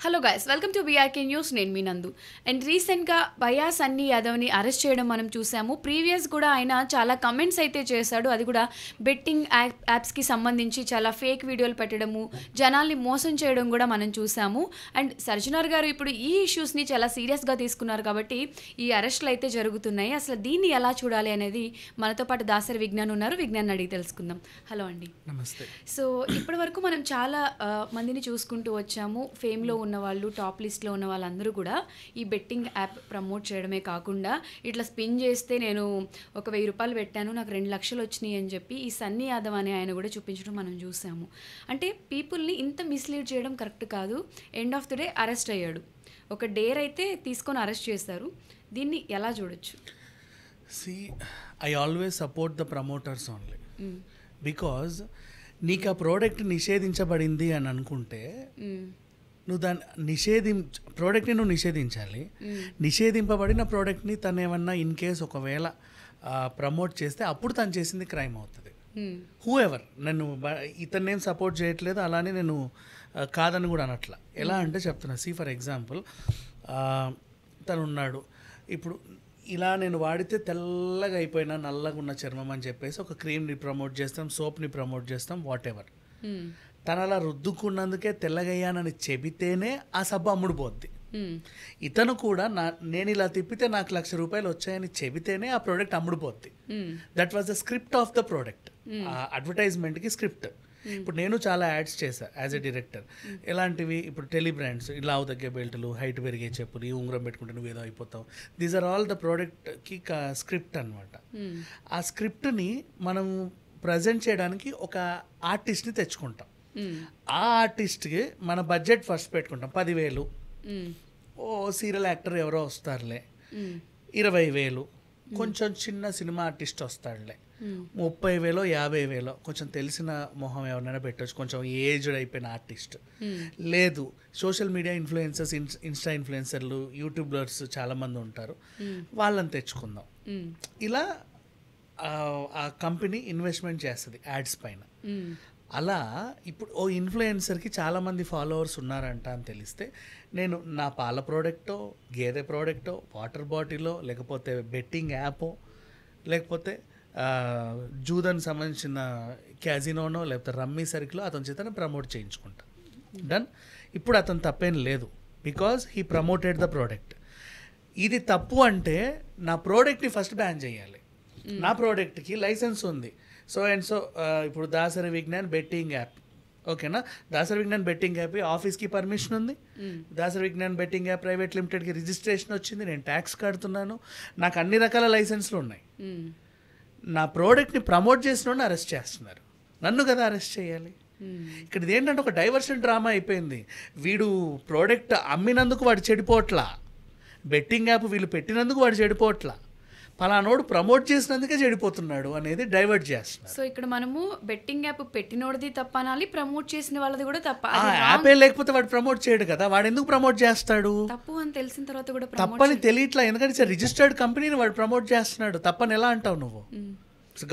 Hello guys, welcome to BRK news. నేను మీ నందు. And రీసెంట్గా భయ్యా సన్నీ యాదవ్ని అరెస్ట్ చేయడం మనం చూసాము. ప్రీవియస్ కూడా ఆయన చాలా కమెంట్స్ అయితే చేశాడు. అది కూడా బెట్టింగ్ యాప్స్కి సంబంధించి చాలా ఫేక్ వీడియోలు పెట్టడము, జనాల్ని మోసం చేయడం కూడా మనం చూసాము. అండ్ సర్జనర్ గారు ఇప్పుడు ఈ ఇష్యూస్ని చాలా సీరియస్గా తీసుకున్నారు కాబట్టి ఈ అరెస్టులు అయితే జరుగుతున్నాయి. అసలు దీన్ని ఎలా చూడాలి అనేది మనతో పాటు దాసరి విజ్ఞాన్ ఉన్నారు. విజ్ఞాన్ అడిగి తెలుసుకుందాం. హలో అండి. నమస్తే. సో ఇప్పటి వరకు మనం చాలా మందిని చూసుకుంటూ వచ్చాము. ఫేమ్లో ఉన్న వాళ్ళు, టాప్ లిస్ట్లో ఉన్న వాళ్ళందరూ కూడా ఈ బెట్టింగ్ యాప్ ప్రమోట్ చేయడమే కాకుండా ఇట్లా స్పిన్ చేస్తే నేను ఒక 1000 రూపాయలు పెట్టాను, నాకు 2 లక్షలు వచ్చినాయి అని చెప్పి ఈ సన్నీ యాదవ్ అనే ఆయన కూడా చూపించడం మనం చూసాము. అంటే పీపుల్ని ఇంత మిస్లీడ్ చేయడం కరెక్ట్ కాదు. End of the day arrest అయ్యాడు. ఒక డేర్ అయితే తీసుకొని అరెస్ట్ చేశారు. దీన్ని ఎలా చూడొచ్చు? I always support the promoters only because నీకు ఆ ప్రోడక్ట్ నిషేధించబడింది అని అనుకుంటే నువ్వు దాన్ని ప్రోడక్ట్ని నువ్వు నిషేధించాలి. నిషేధింపబడిన ప్రోడక్ట్ని తను ఏమన్నా ఇన్ కేస్ ఒకవేళ ప్రమోట్ చేస్తే అప్పుడు తను చేసింది క్రైమ్ అవుతుంది. హూ ఎవర్, నన్ను ఇతన్నేం సపోర్ట్ చేయట్లేదు, అలానే నేను కాదని కూడా అనట్లా. ఎలా అంటే చెప్తున్నా, ఫర్ ఎగ్జాంపుల్ తను ఉన్నాడు, ఇప్పుడు ఇలా నేను వాడితే తెల్లగా అయిపోయినా నల్లగా ఉన్న చర్మం అని చెప్పేసి ఒక క్రీమ్ని ప్రమోట్ చేస్తాం, సోప్ని ప్రమోట్ చేస్తాం, వాట్ ఎవర్. తను అలా రుద్దుకున్నందుకే తెల్లగయ్యానని చెబితేనే ఆ సబ్బు అమ్ముడుపోద్ది. ఇతను కూడా నేను ఇలా తిప్పితే నాకు 1,00,000 రూపాయలు వచ్చాయని చెబితేనే ఆ ప్రోడక్ట్ అమ్ముడుపోద్ది. That was the script of the product. ఆ అడ్వర్టైజ్మెంట్కి స్క్రిప్ట్. ఇప్పుడు నేను చాలా యాడ్స్ చేశాను యాజ్ ఎ డైరెక్టర్. ఎలాంటివి, ఇప్పుడు టెలిబ్రాండ్స్, లావు తగ్గే బెల్టులు, హైట్ పెరిగే చెప్పులు, ఈ ఉంగరం పెట్టుకుంటే నువ్వు ఏదో అయిపోతావు. దీస్ ఆర్ ఆల్ ద ప్రోడక్ట్కి స్క్రిప్ట్ అనమాట. ఆ స్క్రిప్ట్ని మనం ప్రజెంట్ చేయడానికి ఒక ఆర్టిస్ట్ని తెచ్చుకుంటాం. ఆ ఆర్టిస్ట్కి మన బడ్జెట్ ఫస్ట్ పెట్టుకుంటాం 10,000. ఓ సీరియల్ యాక్టర్ ఎవరో వస్తారులే 20,000. కొంచెం చిన్న సినిమా ఆర్టిస్ట్ వస్తాడులే 30,000 50,000. కొంచెం తెలిసిన మొహం ఎవరైనా పెట్టవచ్చు, కొంచెం ఏజ్డ్ అయిపోయిన ఆర్టిస్ట్. లేదు, సోషల్ మీడియా ఇన్ఫ్లుయెన్సర్స్, ఇన్స్టా ఇన్ఫ్లుయెన్సర్లు, యూట్యూబర్స్ చాలామంది ఉంటారు, వాళ్ళని తెచ్చుకుందాం. ఇలా ఆ కంపెనీ ఇన్వెస్ట్మెంట్ చేస్తుంది యాడ్స్ పైన. అలా ఇప్పుడు ఓ ఇన్ఫ్లుయెన్సర్కి చాలామంది ఫాలోవర్స్ ఉన్నారంట అని తెలిస్తే నేను నా పాల ప్రోడక్టో, గేదె ప్రోడక్టో, వాటర్ బాటిలో, లేకపోతే బెట్టింగ్ యాపో, లేకపోతే జూదానికి సంబంధించిన క్యాజినోనో, లేకపోతే రమ్మీ సర్కిలో అతని చేత ప్రమోట్ చేయించుకుంటా. డన్. ఇప్పుడు అతను తప్పేం లేదు, because he promoted the product. ఇది తప్పు అంటే నా ప్రోడక్ట్ని ఫస్ట్ బ్యాన్ చేయాలి. నా ప్రోడక్ట్కి లైసెన్స్ ఉంది, సో అండ్ సో. ఇప్పుడు దాసరి విజ్ఞాన్ బెట్టింగ్ యాప్, ఓకేనా? దాసరి విజ్ఞాన్ బెట్టింగ్ యాప్ ఆఫీస్కి పర్మిషన్ ఉంది, Dasari Vignan betting app private లిమిటెడ్కి రిజిస్ట్రేషన్ వచ్చింది, నేను ట్యాక్స్ కడుతున్నాను, నాకు అన్ని రకాల లైసెన్స్లు ఉన్నాయి. నా ప్రోడక్ట్ని ప్రమోట్ చేసిన అరెస్ట్ చేస్తున్నారు, నన్ను కదా అరెస్ట్ చేయాలి. ఇక్కడ ఇదేంటంటే ఒక డైవర్షన్ డ్రామా అయిపోయింది. వీడు ప్రోడక్ట్ అమ్మినందుకు వాడు చెడిపోవట్లా, బెట్టింగ్ యాప్ వీళ్ళు పెట్టినందుకు వాడు చెడిపోవట్లా, పలానోడు ప్రమోట్ చేసినందుకే చెడిపోతున్నాడు అనేది డైవర్ట్ చేస్తున్నారు. సో ఇక్కడ మనము బెట్టింగ్ యాప్ పెట్టినోడిది తప్ప అనాలి, ప్రమోట్ చేసిన వాళ్ళది కూడా తప్ప. యాపే లేకపోతే వాడు ప్రమోట్ చేయడు కదా, వాడు ఎందుకు ప్రమోట్ చేస్తాడు? తప్పు అని తెలిసిన తర్వాత కూడా తప్పని తెలియట్లా, ఎందుకంటే రిజిస్టర్డ్ కంపెనీని వాడు ప్రమోట్ చేస్తున్నాడు. తప్పని ఎలా అంటావు నువ్వు?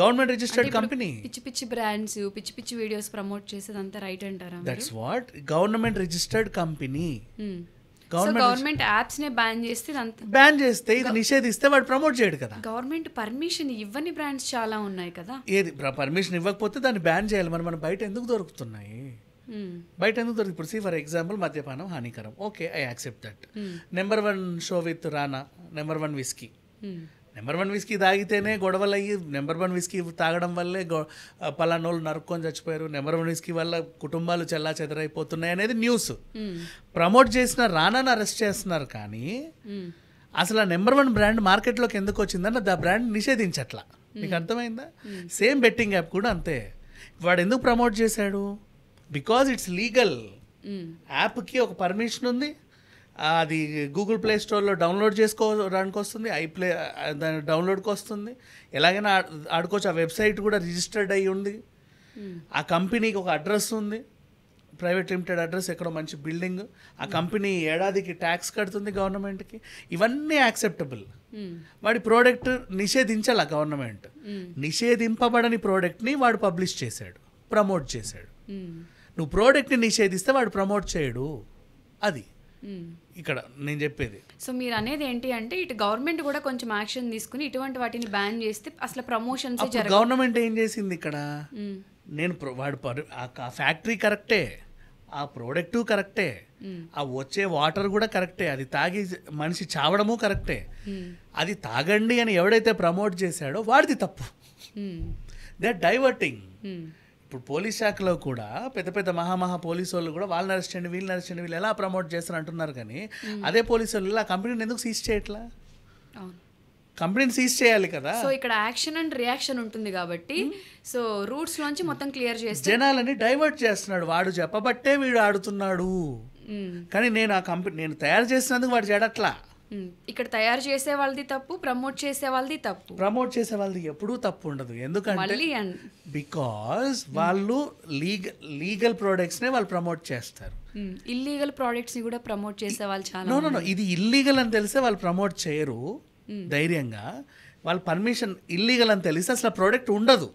Government registered company. పిచ్చి పిచ్చి బ్రాండ్స్, పిచ్చి పిచ్చి వీడియోస్ ప్రమోట్ చేసేదంతా రైట్ అంటారా? That's what government registered company. Government apps నే బ్యాన్ చేస్తే ఇది నిషేధిస్తే వాడు ప్రమోట్ చేయడు కదా. గవర్నమెంట్ పర్మిషన్ ఇవ్వని బ్రాండ్స్ చాలా ఉన్నాయి కదా. ఏది పర్మిషన్ ఇవ్వకపోతే దాన్ని బ్యాన్ చేయాలి. మన బయట ఎందుకు దొరుకుతున్నాయి? బయట ఎందుకు దొరుకుతుంది? ఇప్పుడు ఫర్ ఎగ్జాంపుల్ మద్యపానం హానికరం, okay, I accept that. Number 1 show with Rana, number 1 whisky. Number 1 whisky తాగితేనే గొడవలు అయ్యి, నెంబర్ 1 విస్కీ తాగడం వల్లే పలానోళ్ళు నరుక్కొని చచ్చిపోయారు, నెంబర్ 1 విస్కీ వల్ల కుటుంబాలు చెల్లా చెదరైపోతున్నాయి అనేది న్యూస్. ప్రమోట్ చేసిన రానాను అరెస్ట్ చేస్తున్నారు, కానీ అసలు ఆ నెంబర్ 1 బ్రాండ్ మార్కెట్లోకి ఎందుకు వచ్చిందని ఆ బ్రాండ్ నిషేధించట్లా. మీకు అర్థమైందా? సేమ్ బెట్టింగ్ యాప్ కూడా అంతే. వాడు ఎందుకు ప్రమోట్ చేశాడు? Because it's legal. యాప్కి ఒక పర్మిషన్ ఉంది, అది గూగుల్ ప్లే స్టోర్లో డౌన్లోడ్ చేసుకోవడానికి వస్తుంది, దాని డౌన్లోడ్కి వస్తుంది, ఎలాగైనా ఆడుకోవచ్చు. ఆ వెబ్సైట్ కూడా రిజిస్టర్డ్ అయ్యి ఉంది, ఆ కంపెనీకి ఒక అడ్రస్ ఉంది, ప్రైవేట్ లిమిటెడ్ అడ్రస్, ఎక్కడో మంచి బిల్డింగ్. ఆ కంపెనీ ఏడాదికి ట్యాక్స్ కడుతుంది గవర్నమెంట్కి. ఇవన్నీ యాక్సెప్టబుల్. వాడి ప్రోడక్ట్ నిషేధించాల గవర్నమెంట్. నిషేధింపబడని ప్రోడక్ట్ని వాడు పబ్లిష్ చేశాడు, ప్రమోట్ చేశాడు. నువ్వు ప్రోడక్ట్ని నిషేధిస్తే వాడు ప్రమోట్ చేయడు. అది ఇక్కడ నేను చెప్పేది. సో మీరు అనేది ఏంటి అంటే ఇటు గవర్నమెంట్ కూడా కొంచెం యాక్షన్ తీసుకుని ఇటువంటి వాటిని బ్యాన్ చేస్తే అసలు ప్రమోషన్స్ గవర్నమెంట్ ఏం చేసింది ఇక్కడ, నేను వాడు ఆ ఫ్యాక్టరీ కరెక్టే, ఆ ప్రోడక్టు కరెక్టే, ఆ వచ్చే వాటర్ కూడా కరెక్టే, అది తాగి మనిషి చావడము కరెక్టే, అది తాగండి అని ఎవడైతే ప్రమోట్ చేశాడో వాడిది తప్పు. They are diverting. ఇప్పుడు పోలీస్ శాఖలో కూడా పెద్ద పెద్ద మహా పోలీసు వాళ్ళు కూడా వాళ్ళని అరెస్ట్ చేయండి వీళ్ళని అరెస్ట్ చేయండి వీళ్ళు ఎలా ప్రమోట్ చేస్తారు అంటున్నారు, కానీ అదే పోలీసు వాళ్ళు ఆ కంపెనీని ఎందుకు సీజ్ చేయట్లా? కంపెనీని సీజ్ చేయాలి కదా. సో ఇక్కడ యాక్షన్ అండ్ రియాక్షన్ ఉంటుంది కాబట్టి సో రూట్స్ లోంచి మొత్తం క్లియర్ చేస్తే జనాలని డైవర్ట్ చేస్తున్నాడు. వాడు చెప్పబట్టే వీడు ఆడుతున్నాడు, కానీ నేను తయారు చేసినందుకు వాడు చెడట్లా. ఇక్కడ తయారు చేసే వాళ్ళది తప్పు, ప్రమోట్ చేసే వాళ్ళది తప్పు. ప్రమోట్ చేసే వాళ్ళది ఎప్పుడూ తప్పు ఉండదు, ఎందుకంటే బికాజ్ వాళ్ళు లీగల్ ప్రొడక్ట్స్ నే వాళ్ళు ప్రమోట్ చేస్తారు. ఇల్లీగల్ ప్రోడక్ట్స్ ని కూడా ప్రమోట్ చేసే వాళ్ళు చాలా. నో ఇది ఇల్లీగల్ అని తెలిస్తే వాళ్ళు ప్రమోట్ చేయరు ధైర్యంగా. వాళ్ళ పర్మిషన్ ఇల్లీగల్ అని తెలిస్తే అసలు ప్రోడక్ట్ ఉండదు.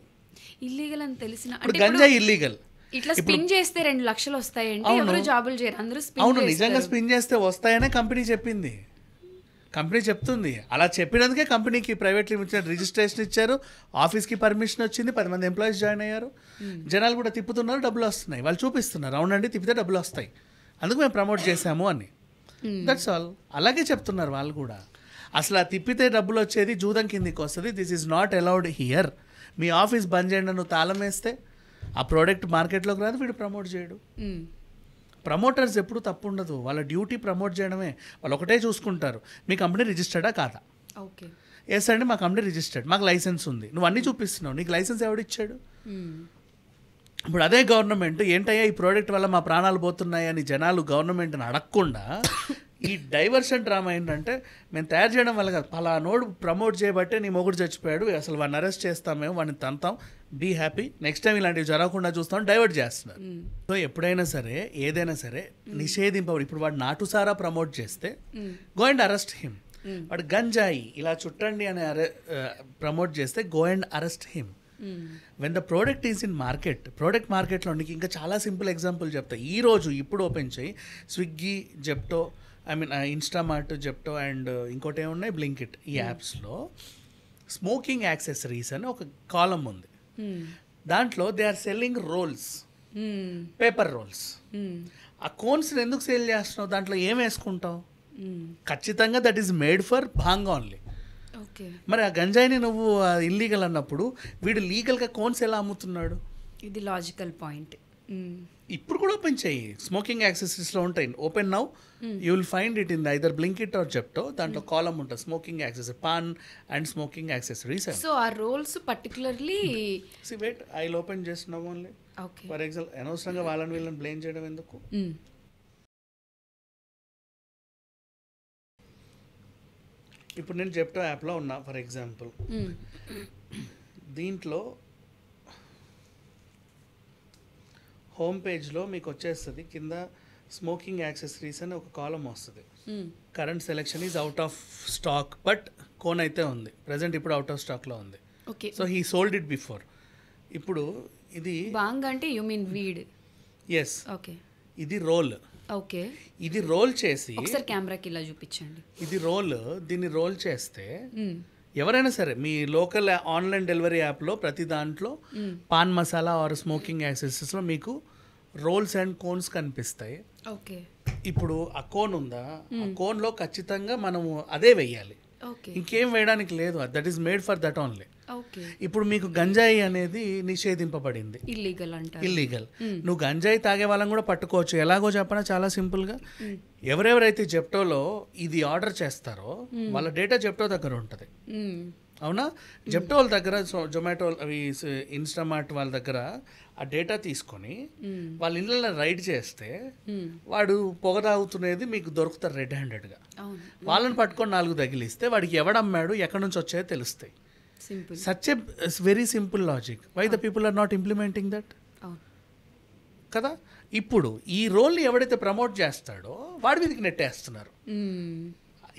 ఇల్లీగల్ అని తెలిసిన గంజా ఇల్లీగల్, ఇట్లా స్పిన్ చేస్తే 2 లక్షలు వస్తాయంటే ఎవరు జాబులు చేయరు, అందరూ స్పిన్. అవును, నిజంగా స్పిన్ చేస్తే వస్తాయనే కంపెనీ చెప్పింది. కంపెనీ చెప్తుంది, అలా చెప్పినందుకే కంపెనీకి ప్రైవేట్ లిమిటెడ్ రిజిస్ట్రేషన్ ఇచ్చారు, ఆఫీస్కి పర్మిషన్ వచ్చింది, 10 మంది ఎంప్లాయీస్ జాయిన్ అయ్యారు, జనాలు కూడా తిప్పుతున్నారు, డబ్బులు వస్తున్నాయి, వాళ్ళు చూపిస్తున్నారు అవునండి తిప్పితే డబ్బులు వస్తాయి, అందుకు మేము ప్రమోట్ చేసాము అని. That's all. అలాగే చెప్తున్నారు వాళ్ళు కూడా. అసలు ఆ తిప్పితే డబ్బులు వచ్చేది జూదం కిందికి వస్తుంది. This is not allowed here. మీ ఆఫీస్ బంద్ చేయండి, నువ్వు తాళం వేస్తే ఆ ప్రోడక్ట్ మార్కెట్లోకి రాదు, వీడు ప్రమోట్ చేయడు. ప్రమోటర్స్ ఎప్పుడు తప్పు ఉండదు, వాళ్ళ డ్యూటీ ప్రమోట్ చేయడమే. వాళ్ళు ఒకటే చూసుకుంటారు, మీ కంపెనీ రిజిస్టర్డా కాదా. ఓకే ఎస్ అండి మా కంపెనీ రిజిస్టర్డ్, మాకు లైసెన్స్ ఉంది, నువ్వు అన్నీ చూపిస్తున్నావు, నీకు లైసెన్స్ ఎవడిచ్చాడు? ఇప్పుడు అదే గవర్నమెంట్ ఏంటయ్యా ఈ ప్రోడక్ట్ వల్ల మా ప్రాణాలు పోతున్నాయి అని జనాలు గవర్నమెంట్ని అడగకుండా ఈ డైవర్షన్ డ్రామా ఏంటంటే మేము తయారు చేయడం వల్ల కాదు, అలా నోడు ప్రమోట్ చేయబట్టే నీ మొగుడు చచ్చిపోయాడు, అసలు వాడిని అరెస్ట్ చేస్తాం, మేము వాడిని తంతాం, బీ హ్యాపీ, నెక్స్ట్ టైం ఇలాంటివి జరగకుండా చూస్తాం, డైవర్ట్ చేస్తున్నారు. సో ఎప్పుడైనా సరే ఏదైనా సరే నిషేధింపబడి, ఇప్పుడు వాడు నాటుసారా ప్రమోట్ చేస్తే గో అండ్ అరెస్ట్ హిమ్. వాడు గంజాయి ఇలా చుట్టండి అని ప్రమోట్ చేస్తే go and arrest him. When the product is in market, product మార్కెట్లో నీకు ఇంకా చాలా సింపుల్ ఎగ్జాంపుల్ చెప్తా. ఇప్పుడు ఓపెన్ చేయి Swiggy, Zepto, Instamart, Zepto and ఇంకోటి ఏమున్నాయి బ్లింకిట్, ఈ యాప్స్లో స్మోకింగ్ యాక్సెసరీస్ అని ఒక కాలం ఉంది. దాంట్లో they are selling rolls, paper rolls. ఆ కోన్స్ ఎందుకు సేల్ చేస్తున్నావు, దాంట్లో ఏం వేసుకుంటావు? ఖచ్చితంగా that is made for bhang only. మరి ఆ గంజాయిని నువ్వు ఇల్లీగల్ అన్నప్పుడు వీడు లీగల్గా కోన్స్ ఎలా అమ్ముతున్నాడు? ఇది లాజికల్ పాయింట్. ఇప్పుడు కూడా ఓపెన్ చేయి, స్మోకింగ్ యాక్సెసరీస్లో ఉంటాయి. Open now you will find it in either Blinkit or Zepto. దాంట్లో కాలం ఉంటుంది smoking accessory, paan and smoking accessories. So ఆ rolls particularly wait I open చేస్తున్నాం ఓన్లీ. ఫర్ ఎగ్జాంపుల్ అనవసరంగా వాళ్ళని వీళ్ళని బ్లేమ్ చేయడం ఎందుకు? ఇప్పుడు నేను జెప్టో యాప్లో ఉన్నా ఫర్ ఎగ్జాంపుల్, దీంట్లో హోమ్ పేజ్లో మీకు వచ్చేస్తుంది కింద స్మోకింగ్ యాక్సెసరీస్ అని ఒక కాలం వస్తుంది. Current selection is out of stock, but cone అయితే ఉంది ప్రజెంట్, ఇప్పుడు అవుట్ ఆఫ్ స్టాక్లో ఉంది. So he sold it before. ఇప్పుడు ఇది బాంగ్ అంటే యు మీన్ వీడ్. ఎస్, ఇది రోల్. ఓకే, ఇది రోల్ చేసి ఒకసారి కెమెరాకి ఇలా చూపించండి. ఇది రోల్, దీన్ని రోల్ చేస్తే ఎవరైనా సరే మీ లోకల్ ఆన్లైన్ డెలివరీ యాప్లో ప్రతి దాంట్లో పాన్ మసాలా ఆర్ స్మోకింగ్ యాక్సెసరీస్లో మీకు రోల్స్ అండ్ కోన్స్ కనిపిస్తాయి. ఓకే, ఇప్పుడు ఆ కోన్ ఉందా, ఆ కోన్లో ఖచ్చితంగా మనము అదే వేయాలి, ఇంకేం వేయడానికి లేదు. That is made for that only. ఇప్పుడు మీకు గంజాయి అనేది నిషేధింపబడింది, ఇల్లీగల్. నువ్వు గంజాయి తాగే వాళ్ళని కూడా పట్టుకోవచ్చు. ఎలాగో చెప్పనా, చాలా సింపుల్గా. ఎవరెవరైతే జెప్టోలో ఇది ఆర్డర్ చేస్తారో వాళ్ళ డేటా జెప్టో దగ్గర ఉంటుంది, అవునా? జెప్టో వాళ్ళ దగ్గర, జొమాటో, అవి ఇన్స్టామార్ట్ వాళ్ళ దగ్గర ఆ డేటా తీసుకొని వాళ్ళ ఇళ్ళలో రైడ్ చేస్తే వాడు పొగ తాగుతున్నది మీకు దొరుకుతారు రెడ్ హ్యాండెడ్గా. వాళ్ళని పట్టుకొని 4 తగిలిస్తే వాడికి ఎవడమ్మాడు, ఎక్కడి నుంచి వచ్చాయో తెలుస్తాయి. Such a very simple logic. Why the people are not implementing that కదా? ఇప్పుడు ఈ రోల్ని ఎవడైతే ప్రమోట్ చేస్తాడో వాడి మీదకి నెట్టేస్తున్నారు.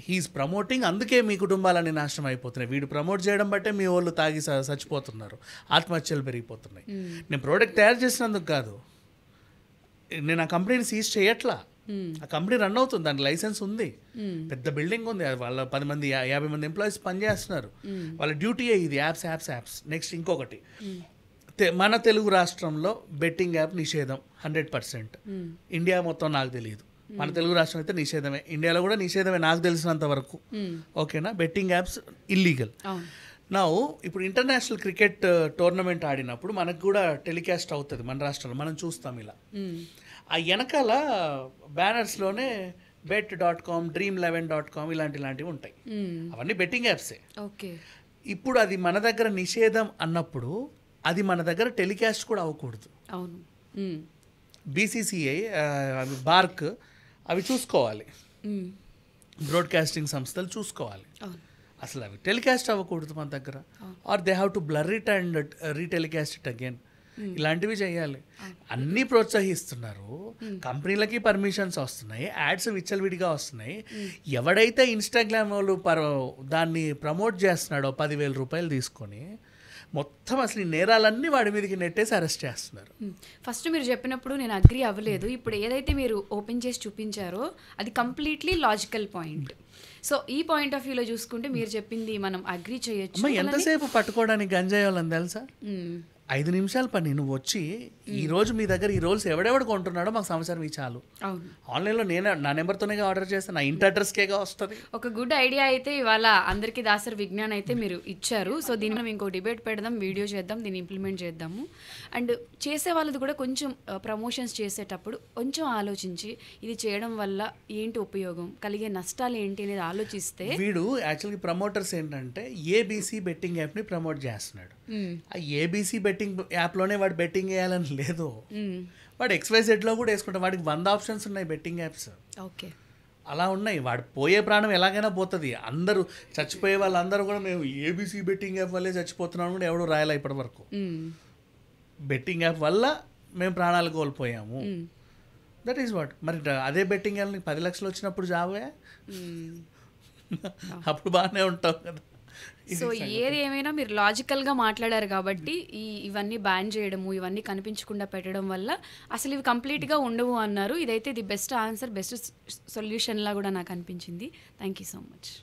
హీఈస్ ప్రమోటింగ్, అందుకే మీ కుటుంబాలన్నీ నాశనం అయిపోతున్నాయి. వీడు ప్రమోట్ చేయడం బట్టే మీ వాళ్ళు తాగి చచ్చిపోతున్నారు, ఆత్మహత్యలు పెరిగిపోతున్నాయి. నేను ప్రోడక్ట్ తయారు చేసినందుకు కాదు, నేను ఆ కంపెనీని సీజ్ చేయట్లా, ఆ కంపెనీ రన్ అవుతుంది, దానికి లైసెన్స్ ఉంది, పెద్ద బిల్డింగ్ ఉంది, అది వాళ్ళ 10 మంది 50 మంది ఎంప్లాయీస్ పనిచేస్తున్నారు, వాళ్ళ డ్యూటీయే ఇది, యాప్స్. నెక్స్ట్ ఇంకొకటి, మన తెలుగు రాష్ట్రంలో బెట్టింగ్ యాప్ నిషేధం 100%. ఇండియా మొత్తం నాకు తెలియదు, మన తెలుగు రాష్ట్రం అయితే నిషేధమే, ఇండియాలో కూడా నిషేధమే నాకు తెలిసినంత వరకు. ఓకేనా, బెట్టింగ్ యాప్స్ ఇల్లీగల్. నా ఇప్పుడు ఇంటర్నేషనల్ క్రికెట్ టోర్నమెంట్ ఆడినప్పుడు మనకు కూడా టెలికాస్ట్ అవుతుంది మన రాష్ట్రంలో, మనం చూస్తాం ఇలా. ఆ వెనకాల బ్యానర్స్లోనే bet.com, dream11.com ఇలాంటివి ఉంటాయి, అవన్నీ బెట్టింగ్ యాప్సే. ఓకే, ఇప్పుడు అది మన దగ్గర నిషేధం అన్నప్పుడు అది మన దగ్గర టెలికాస్ట్ కూడా అవ్వకూడదు. అవును, బీసీసీఐ అవి బార్క్ అవి చూసుకోవాలి, బ్రాడ్కాస్టింగ్ సంస్థలు చూసుకోవాలి, అసలు అవి టెలికాస్ట్ అవ్వకూడదు మన దగ్గర, or they have to blur it and retelecast it again. ఇలాంటివి చేయాలి. అన్నీ ప్రోత్సహిస్తున్నారు, కంపెనీలకి పర్మిషన్స్ వస్తున్నాయి, యాడ్స్ విచ్చలవిడిగా వస్తున్నాయి. ఎవడైతే ఇన్స్టాగ్రామ్ వాళ్ళు దాన్ని ప్రమోట్ చేస్తున్నాడో 10,000 రూపాయలు తీసుకొని మొత్తం అసలు ఈ నేరాలన్నీ వాడి మీదకి నెట్టేసి అరెస్ట్ చేస్తున్నారు. ఫస్ట్ మీరు చెప్పినప్పుడు నేను అగ్రీ అవ్వలేదు, ఇప్పుడు ఏదైతే మీరు ఓపెన్ చేసి చూపించారో అది కంప్లీట్లీ లాజికల్ పాయింట్. సో ఈ పాయింట్ ఆఫ్ వ్యూలో చూసుకుంటే మీరు చెప్పింది మనం అగ్రీ చేయొచ్చు. ఎంతసేపు పట్టుకోవడానికి గంజాయి వాళ్ళని తెలుసా? 5 నిమిషాల పని. నువ్వు వచ్చి ఈ రోజు మీ దగ్గర ఈ రోల్స్ ఎవడెవడు కొంటున్నాడో మాకు సమాచారం ఇవి చాలు. ఆన్లైన్లో నా నెంబర్తోనే ఆర్డర్ చేస్తాను, నా ఇంటి అడ్రస్కేగా వస్తుంది. ఒక గుడ్ ఐడియా అయితే ఇవాళ అందరికీ దాసరి విజ్ఞాన్ అయితే మీరు ఇచ్చారు. సో దీన్ని మనం ఇంకో డిబేట్ పెడదాం, వీడియో చేద్దాం, దీన్ని ఇంప్లిమెంట్ చేద్దాము. అండ్ చేసే వాళ్ళది కూడా కొంచెం ప్రమోషన్స్ చేసేటప్పుడు కొంచెం ఆలోచించి ఇది చేయడం వల్ల ఏంటి ఉపయోగం, కలిగే నష్టాలు ఏంటి అనేది ఆలోచిస్తే. వీడు యాక్చువల్గా ప్రమోటర్స్ ఏంటంటే ఏబీసీ బెట్టింగ్ యాప్ని ప్రమోట్ చేస్తున్నాడు. ఆ ఏబీసీ బెట్టింగ్ యాప్లోనే వాడు బెట్టింగ్ వేయాలని లేదు, వాడు XYZలో కూడా వేసుకుంటాడు. వాడికి 100 ఆప్షన్స్ ఉన్నాయి బెట్టింగ్ యాప్స్. ఓకే, అలా ఉన్నాయి. వాడు పోయే ప్రాణం ఎలాగైనా పోతుంది. అందరూ చచ్చిపోయే వాళ్ళందరూ కూడా మేము ఏబీసీ బెట్టింగ్ యాప్ వల్లే చచ్చిపోతున్నాం కూడా ఎవడు రాయాలి ఇప్పటి వరకు. బెట్టింగ్ యాప్ వల్ల మేము ప్రాణాలు కోల్పోయాము, దట్ ఈస్ వాట్. మరి అదే బెట్టింగ్ యాప్ 10 లక్షలు వచ్చినప్పుడు జావే, అప్పుడు బాగానే ఉంటాం కదా. సో ఏది ఏమైనా మీరు లాజికల్గా మాట్లాడారు కాబట్టి ఇవన్నీ బ్యాన్ చేయడము, ఇవన్నీ కనిపించకుండా పెట్టడం వల్ల అసలు ఇవి కంప్లీట్గా ఉండవు అన్నారు. ఇదైతే ది బెస్ట్ ఆన్సర్, బెస్ట్ సొల్యూషన్లా కూడా నాకు అనిపించింది. Thank you so much.